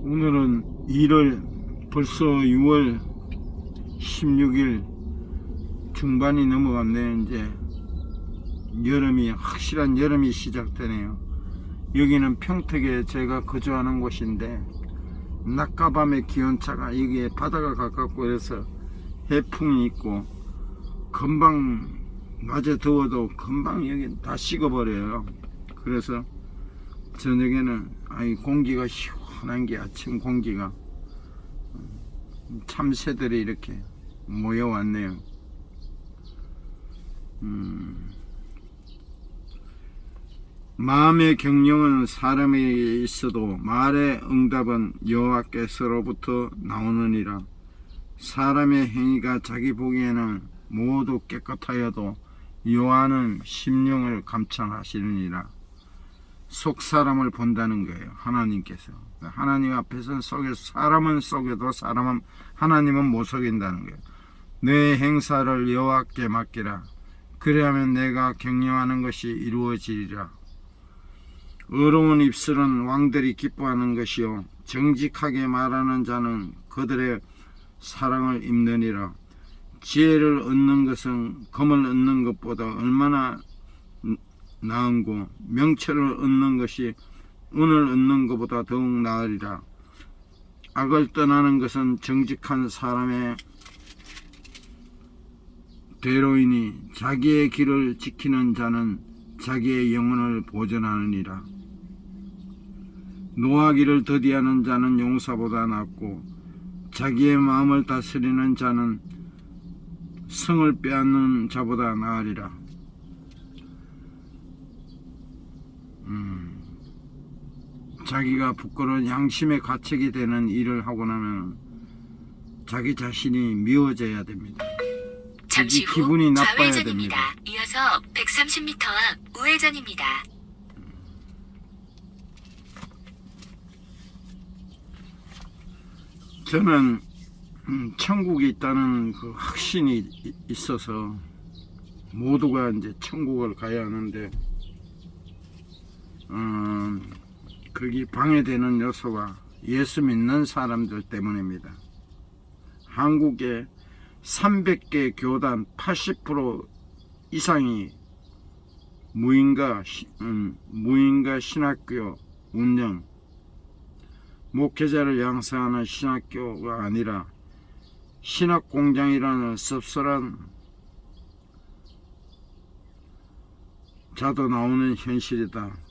오늘은 1월 벌써 6월 16일 중반이 넘어갔네요. 이제 여름이 확실한 여름이 시작되네요. 여기는 평택에 제가 거주하는 곳인데 낮과 밤의 기온차가 여기에 바다가 가깝고 해서 해풍이 있고 금방 낮에 더워도 금방 여기 다 식어버려요. 그래서 저녁에는 공기가 시원한 게 아침 공기가 참새들이 이렇게 모여왔네요. 마음의 경영은 사람에게 있어도 말의 응답은 여호와께서로부터 나오느니라. 사람의 행위가 자기 보기에는 모두 깨끗하여도 여호와는 심령을 감찰하시느니라. 속 사람을 본다는 거예요. 하나님께서 하나님 앞에서는 사람은 속여도 하나님은 못 속인다는 거예요. 내 행사를 여호와께 맡기라. 그래야면 내가 경영하는 것이 이루어지리라. 의로운 입술은 왕들이 기뻐하는 것이요 정직하게 말하는 자는 그들의 사랑을 입느니라. 지혜를 얻는 것은 금을 얻는 것보다 얼마나 나은고 명철을 얻는 것이 은을 얻는 것보다 더욱 나으리라. 악을 떠나는 것은 정직한 사람의 대로이니 자기의 길을 지키는 자는 자기의 영혼을 보존하느니라. 노하기를 더디하는 자는 용사보다 낫고 자기의 마음을 다스리는 자는 성을 빼앗는 자보다 나으리라. 자기가 부끄러운 양심의 가책이 되는 일을 하고 나면 자기 자신이 미워져야 됩니다. 잠시 후 기분이 나빠야 좌회전입니다. 됩니다. 이어서 130m 앞 우회전입니다. 저는 천국이 있다는 그 확신이 있어서 모두가 이제 천국을 가야 하는데 거기 방해되는 요소가 예수 믿는 사람들 때문입니다. 한국에 300개 교단 80% 이상이 무인가 신학교 운영, 목회자를 양성하는 신학교가 아니라 신학공장이라는 씁쓸한 자도 나오는 현실이다.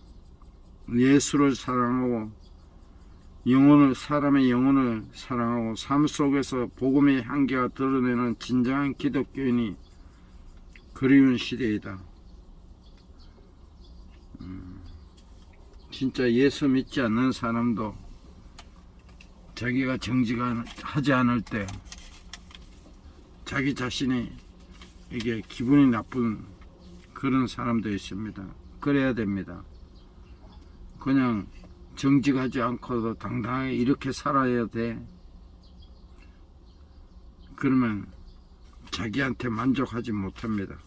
예수를 사랑하고 사람의 영혼을 사랑하고 삶 속에서 복음의 향기가 드러내는 진정한 기독교인이 그리운 시대이다. 진짜 예수 믿지 않는 사람도 자기가 정직하지 않을 때 자기 자신이 이게 기분이 나쁜 그런 사람도 있습니다. 그래야 됩니다. 그냥 정직하지 않고도 당당하게 이렇게 살아야 돼. 그러면 자기한테 만족하지 못합니다.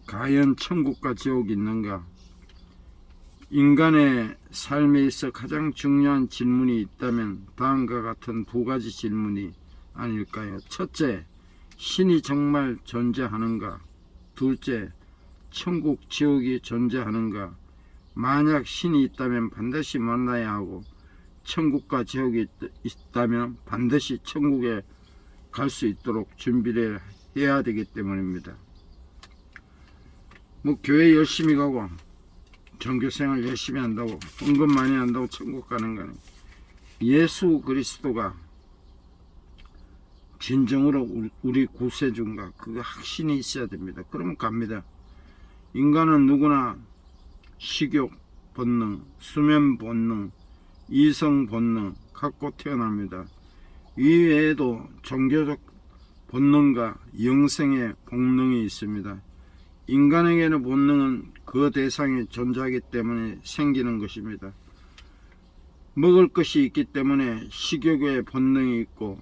과연 천국과 지옥이 있는가? 인간의 삶에 있어 가장 중요한 질문이 있다면 다음과 같은 두 가지 질문이 아닐까요? 첫째, 신이 정말 존재하는가? 둘째, 천국, 지옥이 존재하는가? 만약 신이 있다면 반드시 만나야 하고 천국과 지옥이 있다면 반드시 천국에 갈 수 있도록 준비를 해야 되기 때문입니다. 교회 열심히 가고 종교생활 열심히 한다고 헌금 많이 한다고 천국 가는 거는 예수 그리스도가 진정으로 우리 구세주인가 그 확신이 있어야 됩니다. 그러면 갑니다. 인간은 누구나 식욕 본능, 수면 본능, 이성 본능 갖고 태어납니다. 이외에도 종교적 본능과 영생의 본능이 있습니다. 인간에게는 본능은 그 대상이 존재하기 때문에 생기는 것입니다. 먹을 것이 있기 때문에 식욕의 본능이 있고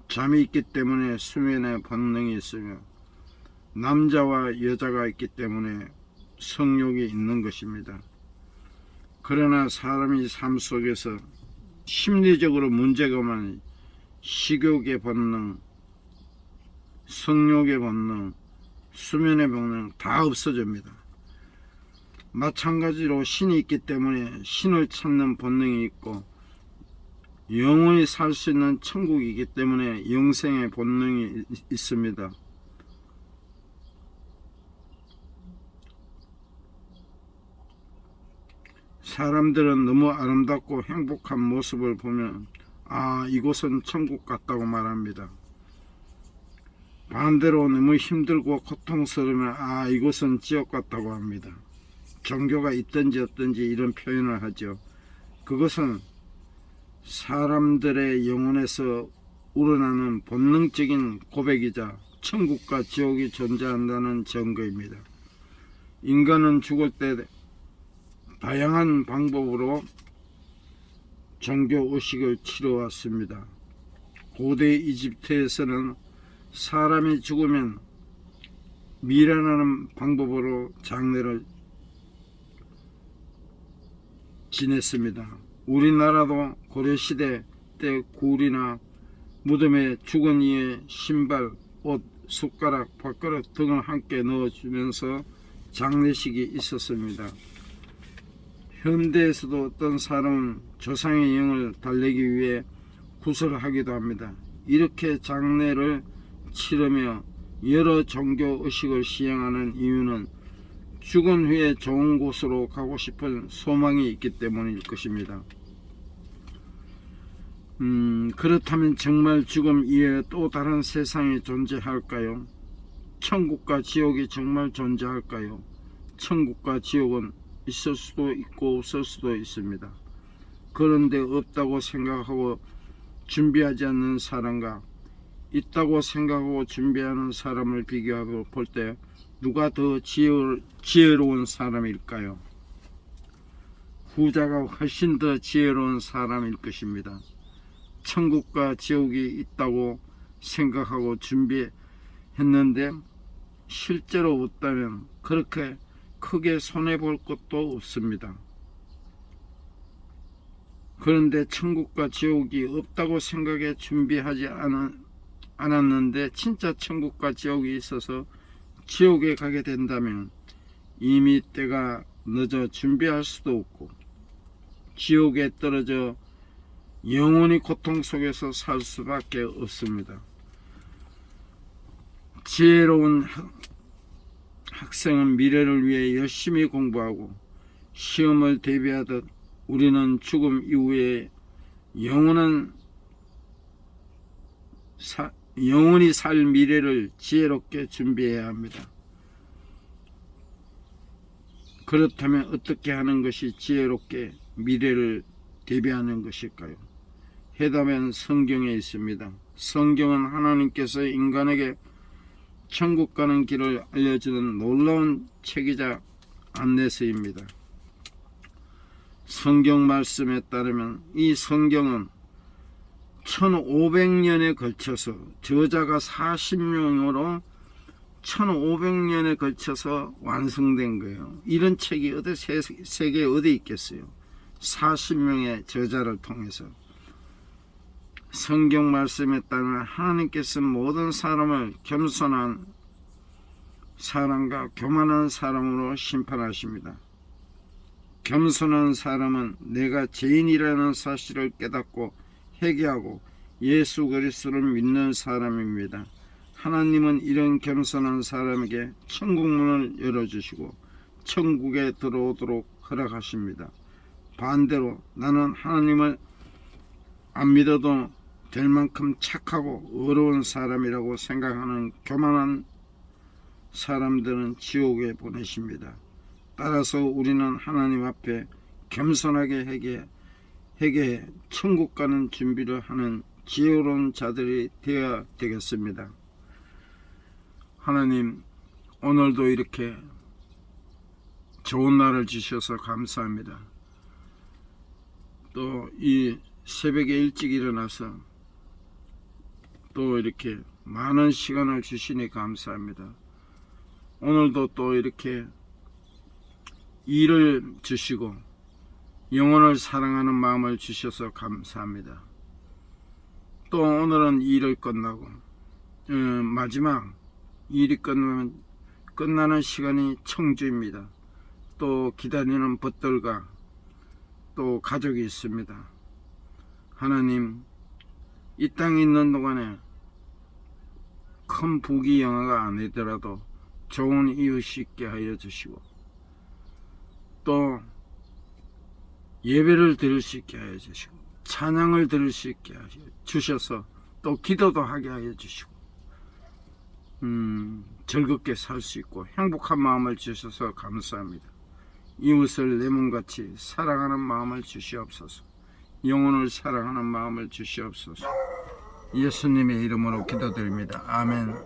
잠이 있기 때문에 수면의 본능이 있으며 남자와 여자가 있기 때문에 성욕이 있는 것입니다. 그러나 사람이 삶 속에서 심리적으로 문제가 많은 식욕의 본능, 성욕의 본능, 수면의 본능 다 없어집니다. 마찬가지로 신이 있기 때문에 신을 찾는 본능이 있고, 영원히 살 수 있는 천국이기 때문에 영생의 본능이 있습니다. 사람들은 너무 아름답고 행복한 모습을 보면 이곳은 천국 같다고 말합니다. 반대로 너무 힘들고 고통스러우면 이곳은 지옥 같다고 합니다. 종교가 있든지 없든지 이런 표현을 하죠. 그것은 사람들의 영혼에서 우러나는 본능적인 고백이자 천국과 지옥이 존재한다는 증거입니다. 인간은 죽을 때 다양한 방법으로 종교 의식을 치러왔습니다. 고대 이집트에서는 사람이 죽으면 미련하는 방법으로 장례를 지냈습니다. 우리나라도 고려시대 때 굴이나 무덤에 죽은 이의 신발, 옷, 숟가락, 밥그릇 등을 함께 넣어주면서 장례식이 있었습니다. 현대에서도 어떤 사람은 조상의 영을 달래기 위해 구설하기도 합니다. 이렇게 장례를 치르며 여러 종교 의식을 시행하는 이유는 죽은 후에 좋은 곳으로 가고 싶은 소망이 있기 때문일 것입니다. 그렇다면 정말 죽음 이외에 또 다른 세상이 존재할까요? 천국과 지옥이 정말 존재할까요? 천국과 지옥은 있을 수도 있고 없을 수도 있습니다. 그런데 없다고 생각하고 준비하지 않는 사람과 있다고 생각하고 준비하는 사람을 비교하고 볼 때 누가 더 지혜로운 사람일까요? 후자가 훨씬 더 지혜로운 사람일 것입니다. 천국과 지옥이 있다고 생각하고 준비했는데 실제로 없다면 그렇게 크게 손해볼 것도 없습니다. 그런데 천국과 지옥이 없다고 생각해 준비하지 않았는데 진짜 천국과 지옥이 있어서 지옥에 가게 된다면 이미 때가 늦어 준비할 수도 없고 지옥에 떨어져 영원히 고통 속에서 살 수밖에 없습니다. 지혜로운 학생은 미래를 위해 열심히 공부하고 시험을 대비하듯 우리는 죽음 이후에 영원히 살 미래를 지혜롭게 준비해야 합니다. 그렇다면 어떻게 하는 것이 지혜롭게 미래를 대비하는 것일까요? 해답은 성경에 있습니다. 성경은 하나님께서 인간에게 천국 가는 길을 알려주는 놀라운 책이자 안내서입니다. 성경 말씀에 따르면 이 성경은 1500년에 걸쳐서 저자가 40명으로 1500년에 걸쳐서 완성된 거예요. 이런 책이 세계에 어디 있겠어요? 40명의 저자를 통해서. 성경 말씀에 따르면 하나님께서 모든 사람을 겸손한 사람과 교만한 사람으로 심판하십니다. 겸손한 사람은 내가 죄인이라는 사실을 깨닫고 회개하고 예수 그리스도를 믿는 사람입니다. 하나님은 이런 겸손한 사람에게 천국문을 열어주시고 천국에 들어오도록 허락하십니다. 반대로 나는 하나님을 안 믿어도 될 만큼 착하고 어려운 사람이라고 생각하는 교만한 사람들은 지옥에 보내십니다. 따라서 우리는 하나님 앞에 겸손하게 회개해 천국 가는 준비를 하는 지혜로운 자들이 되어야 되겠습니다. 하나님, 오늘도 이렇게 좋은 날을 주셔서 감사합니다. 또 이 새벽에 일찍 일어나서 또 이렇게 많은 시간을 주시니 감사합니다. 오늘도 또 이렇게 일을 주시고 영혼을 사랑하는 마음을 주셔서 감사합니다. 또 오늘은 일을 끝나고 마지막 일이 끝나면 끝나는 시간이 청주입니다. 또 기다리는 벗들과 또 가족이 있습니다. 하나님, 이 땅에 있는 동안에 큰 부귀영화가 아니더라도 좋은 이웃이 있게 하여 주시고 또 예배를 드릴 수 있게 하여 주시고 찬양을 드릴 수 있게 하여 주셔서 또 기도도 하게 하여 주시고 즐겁게 살 수 있고 행복한 마음을 주셔서 감사합니다. 이웃을 내 몸같이 사랑하는 마음을 주시옵소서. 영혼을 사랑하는 마음을 주시옵소서. 예수님의 이름으로 기도드립니다. 아멘.